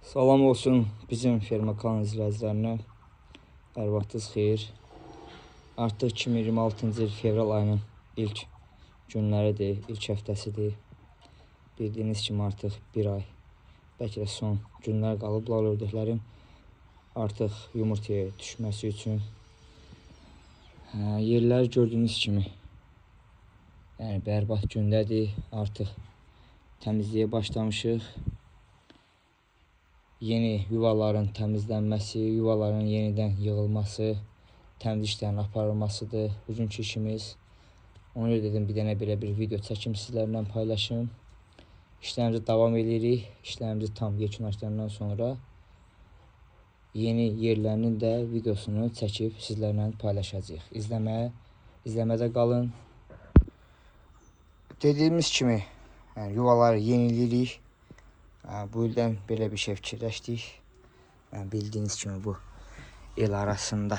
Salam olsun bizim ferma kanal izləyicilərinə. Hər vaxtınız xeyir. Artıq 2026-cı il fevral ayının ilk günləridir, ilk həftəsidir. Bildiyiniz kimi artıq bir ay, bəlkə də son günlər qalıblar ördəklərim. Artıq yumurtaya düşməsi üçün. Yerləri gördüyünüz kimi, yəni bərbad gündədir. Artıq təmizliyə başlamışıq. Yeni yuvaların təmizlənməsi, yuvaların yenidən yığılması, təmiz işlərin aparılmasıdır bugünkü işimiz. Ona görə dedim bir dənə belə bir video çəkim sizlərlə paylaşım. İşlərimizi davam edirik. İşlərimizi tam yekunlaşdırandan sonra yeni yerlərinin də videosunu çəkib sizlərlə paylaşacağıq. İzləmədə qalın. Dediyimiz kimi, yəni yuvaları yeniləyirik. Bu ildən belə bir şey fikirləşdik. Bildiyiniz kimi bu el arasında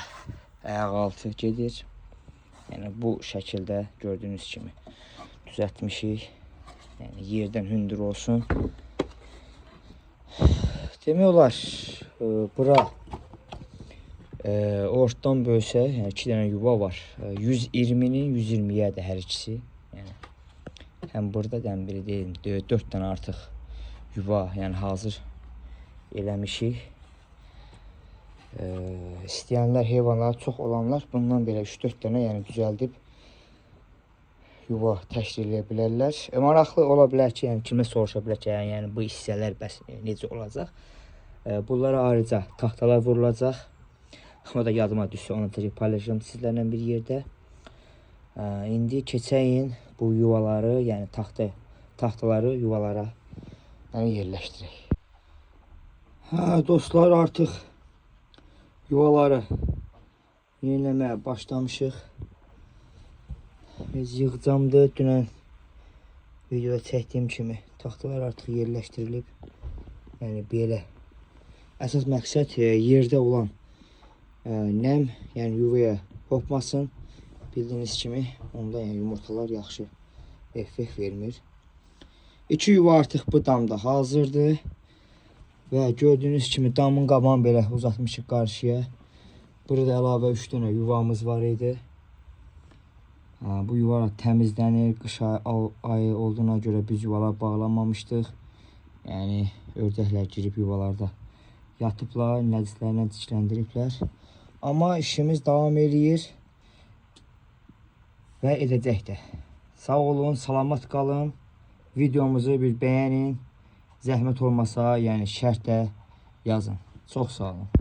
ayaqaltı gedir. Yəni bu şəkildə gördüyünüz kimi düzəltmişik. Yəni yerdən hündür olsun. Demək olar, bura ortadan bölsə, yəni 2 dənə yuva var. 120-nin 120-yədir hər ikisi. Yəni həm burada da həm biri deyim, 4 dənə artıq yuva, yəni hazır eləmişik. İstəyənlər, heyvanlar çox olanlar bundan belə 3-4 dənə yəni düzəldib yuva təşkil edə bilərlər. Maraqlı ola bilər ki, yəni kimə soruşa bilər ki, yəni bu hissələr bəs necə olacaq? Bunlara ayrıca taxtalar vurulacaq. O da yadıma düşsə, onu təkrar paylaşacağım sizlərlə bir yerdə. İndi keçəyin bu yuvaları, yəni taxtaları yuvalara yerləşdirək. Dostlar, artıq yuvaları yeniləməyə başlamışıq. Biz yığcamdır. Dünən videoda çəkdiyim kimi taxtalar artıq yerləşdirilib. Yəni belə. Əsas məqsəd yerdə olan nəm, yəni yuvaya hopmasın. Bildiyiniz kimi onda yəni yumurtalar yaxşı effekt vermir. 2 yuva artıq bu damda hazırdır. Və gördüyünüz kimi damın qabağını belə uzatmışıq qarşıya. Burada əlavə 3 dənə yuvamız var idi. Bu yuvalar təmizlənir. Qış ayı olduğuna görə biz yuvalar bağlamamışdıq. Yəni ördəklər girib yuvalarda yatıblar, nəcislərlə çikləndiriblər. Amma işimiz davam edir və edəcək də. Sağ olun, salamat qalın. Videomuzu bir bəyənin. Zəhmət olmasa, yəni şərtlə yazın. Çox sağ olun.